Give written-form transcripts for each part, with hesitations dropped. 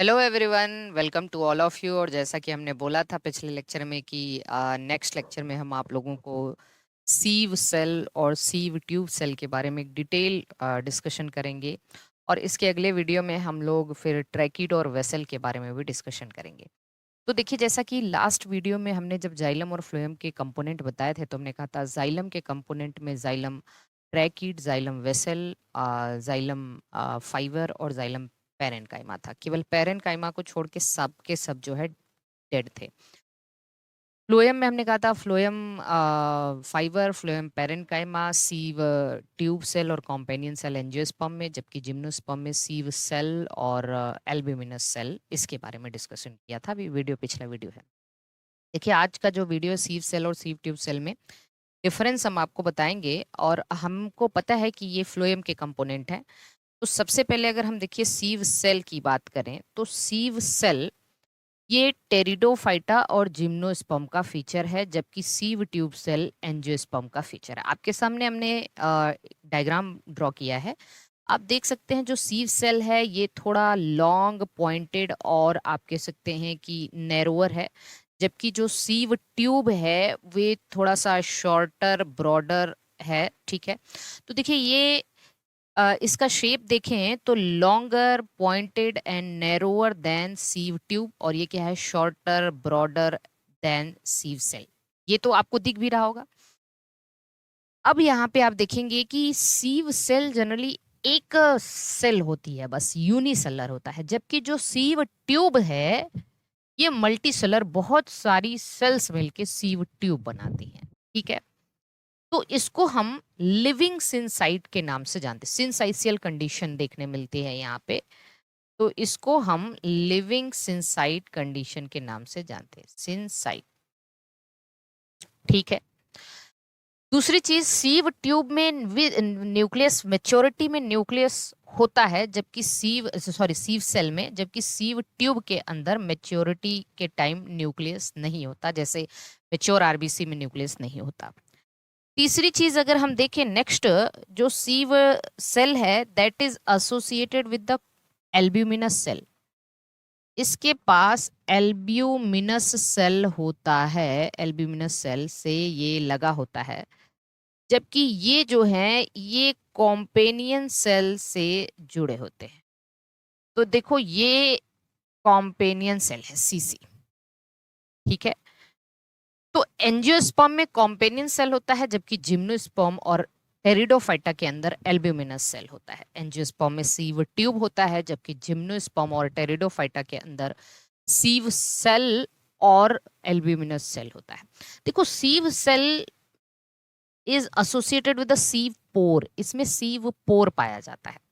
Hello everyone, welcome to all of you. और जैसा कि हमने बोला था पिछले लेक्चर में कि नेक्स्ट लेक्चर में हम आप लोगों को सीव सेल और सीव ट्यूब सेल के बारे में एक डिटेल डिस्कशन करेंगे। और इसके अगले वीडियो में हम लोग फिर ट्रैकिड और वेसल के बारे में भी डिस्कशन करेंगे। तो देखिए, जैसा कि लास्ट वीडियो में हमने जब जाइलम और फ्लोएम के कंपोनेंट बताए थे तो हमने कहा था जाइलम के कंपोनेंट में xylem tracheid, xylem vessel, xylem fibre और जाइलम पेरेन्काइमा था। केवल पेरेन्काइमा को छोड़ के सब जो है डेड थे। फ्लोएम में हमने कहा था phloem fibre, phloem parenchyma, sieve tube cell और कॉम्पेनियन सेल एंजियोस्पर्म में, जबकि जिम्नोस्पर्म में सीव सेल और एल्ब्यूमिनस सेल। इसके बारे में डिस्कशन किया था, अभी वीडियो पिछला वीडियो है। देखिए, आज का जो वीडियो है सीव सेल और सीव ट्यूब सेल में डिफरेंस हम आपको बताएंगे। और हमको पता है कि ये फ्लोएम के कंपोनेंट हैं। तो सबसे पहले अगर हम देखिए सीव सेल की बात करें तो सीव सेल ये टेरिडोफाइटा और जिम्नोस्पर्म का फीचर है, जबकि सीव ट्यूब सेल एंजियोस्पर्म का फीचर है। आपके सामने हमने डायग्राम ड्रॉ किया है। आप देख सकते हैं जो सीव सेल है ये थोड़ा लॉन्ग पॉइंटेड और आप कह सकते हैं कि नैरोअर है, जबकि जो सीव ट्यूब है वे थोड़ा सा शॉर्टर ब्रॉडर है। ठीक है, तो देखिए ये इसका शेप देखें तो longer pointed and narrower than sieve tube, और ये क्या है, shorter broader than sieve cell. ये तो आपको दिख भी रहा होगा। अब यहाँ पे आप देखेंगे कि सीव सेल जनरली एक सेल होती है, बस यूनिसेलर होता है, जबकि जो सीव ट्यूब है ये मल्टी सेलर, बहुत सारी सेल्स मिलके सीव ट्यूब बनाती हैं। ठीक है, तो इसको हम लिविंग सिंसाइट के नाम से जानते हैं। सिंसाइसियल कंडीशन देखने मिलती है यहाँ पे, तो इसको हम लिविंग सिंसाइट कंडीशन के नाम से जानते हैं, सिंसाइट। ठीक है, दूसरी चीज, सीव ट्यूब में न्यूक्लियस मेच्योरिटी में न्यूक्लियस होता है, जबकि सीव सेल में, जबकि सीव ट्यूब के अंदर मेच्योरिटी के टाइम न्यूक्लियस नहीं होता, जैसे मेच्योर आरबीसी में न्यूक्लियस नहीं होता। तीसरी चीज अगर हम देखें नेक्स्ट, जो सीव सेल है that is associated with the albuminous cell. इसके पास एल्ब्यूमिनस सेल होता है, एल्ब्यूमिनस सेल से ये लगा होता है, जबकि ये जो है ये कॉम्पेनियन सेल से जुड़े होते हैं। तो देखो ये कॉम्पेनियन सेल है, सीसी। ठीक है, तो एंजियोस्पर्म में कॉम्पेनियन सेल होता है, जबकि जिम्नोस्पर्म और टेरिडोफाइटा के अंदर एल्ब्यूमिनस सेल होता है। एंजियोस्पर्म में सीव ट्यूब होता है, जबकि जिम्नोस्पर्म और टेरिडोफाइटा के अंदर सीव सेल और एल्ब्यूमिनस सेल होता है। देखो, sieve cell is associated with the sieve pore, इसमें सीव पोर पाया जाता है,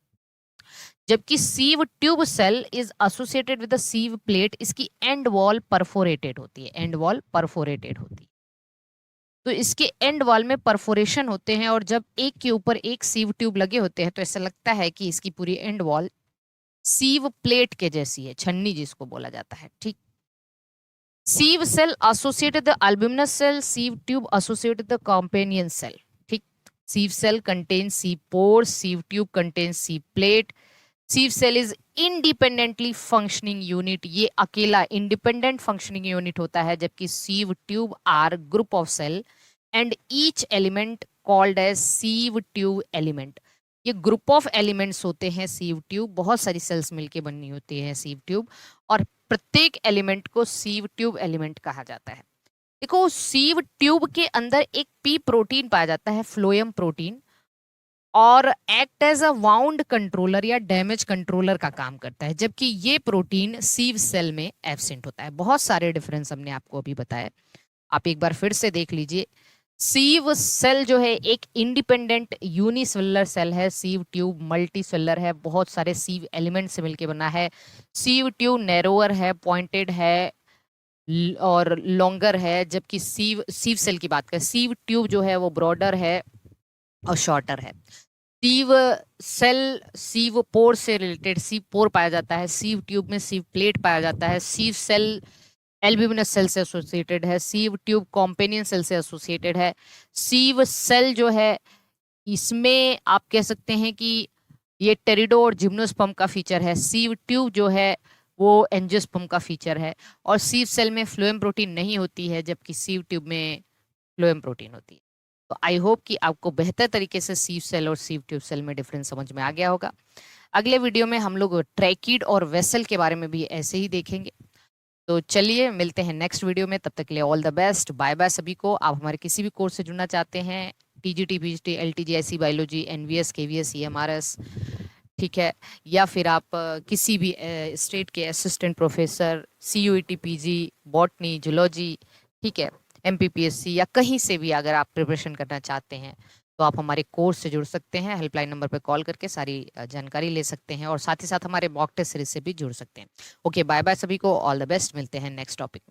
जबकि sieve tube cell is associated with the sieve plate, इसकी एंड वॉल परफोरेटेड होती है, एंड वॉल परफोरेटेड होती है। तो इसके एंड वॉल में परफोरेशन होते हैं, और जब एक के ऊपर एक सीव ट्यूब लगे होते हैं तो ऐसा लगता है कि इसकी पूरी एंड वॉल सीव प्लेट के जैसी है, छन्नी जिसको बोला जाता है। ठीक, sieve cell associated the albuminous cell, sieve tube associated the companion cell. ठीक, sieve cell contains sieve pore, sieve tube contains sieve plate. Sieve cell is independently functioning unit, ये अकेला इंडिपेंडेंट फंक्शनिंग यूनिट होता है, जबकि sieve tube are group of cell and each element called as sieve tube element. ये group of elements होते हैं sieve tube, बहुत सारी सेल्स मिलके बनी होती है सीव ट्यूब, और प्रत्येक एलिमेंट को सीव ट्यूब एलिमेंट कहा जाता है। देखो, सीव ट्यूब के अंदर एक पी प्रोटीन पाया जाता है, फ्लोएम प्रोटीन, और act as a wound controller या डैमेज कंट्रोलर का काम करता है, जबकि ये प्रोटीन सीव सेल में एब्सेंट होता है। बहुत सारे डिफरेंस हमने आपको अभी बताया, आप एक बार फिर से देख लीजिए। सीव सेल जो है एक इंडिपेंडेंट यूनिसेलुलर सेल है, सीव ट्यूब मल्टी सेलर है, बहुत सारे सीव एलिमेंट से मिलकर बना है। सीव ट्यूब नैरोअर है, पॉइंटेड है और लॉन्गर है, जबकि सीव सेल की बात करें, सीव ट्यूब जो है वो ब्रॉडर है और शॉर्टर है। सीव सेल सीव पोर से रिलेटेड सीव पोर पाया जाता है, सीव ट्यूब में सीव प्लेट पाया जाता है, सीव सेल एल्ब्यूमिनस सेल से एसोसिएटेड है, सीव ट्यूब कॉम्पेनियन सेल से एसोसिएटेड है। सीव सेल जो है इसमें आप कह सकते हैं कि ये टेरिडो और जिम्नोस्पर्म का फीचर है। सीव ट्यूब जो है वो एंजियोस्पर्म का फीचर है। और सीव सेल में फ्लोएम प्रोटीन नहीं होती है, जबकि सीव ट्यूब में फ्लोएम प्रोटीन होती है। तो आई होप कि आपको बेहतर तरीके से सीव सेल और सीव ट्यूब सेल में डिफरेंस समझ में आ गया होगा। अगले वीडियो में हम लोग ट्रैकिड और वेसल के बारे में भी ऐसे ही देखेंगे। तो चलिए मिलते हैं नेक्स्ट वीडियो में, तब तक के लिए all the best, bye bye सभी को। आप हमारे किसी भी कोर्स से जुड़ना चाहते हैं, टीजीटी, पीजीटी, एलटीजी, ऐसी बायोलॉजी, एनवीएस, केवीएस, ईएमआरएस, ठीक है, या फिर आप किसी भी स्टेट के assistant professor, CUET, PG, botany, zoology, ठीक है, एमपीपीएससी, या कहीं से भी अगर आप प्रिपरेशन करना चाहते हैं तो आप हमारे कोर्स से जुड़ सकते हैं। हेल्पलाइन नंबर पर कॉल करके सारी जानकारी ले सकते हैं और साथ ही साथ हमारे मॉक टेस्ट सीरीज से भी जुड़ सकते हैं। ओके, बाय बाय सभी को, ऑल द बेस्ट, मिलते हैं नेक्स्ट टॉपिक में।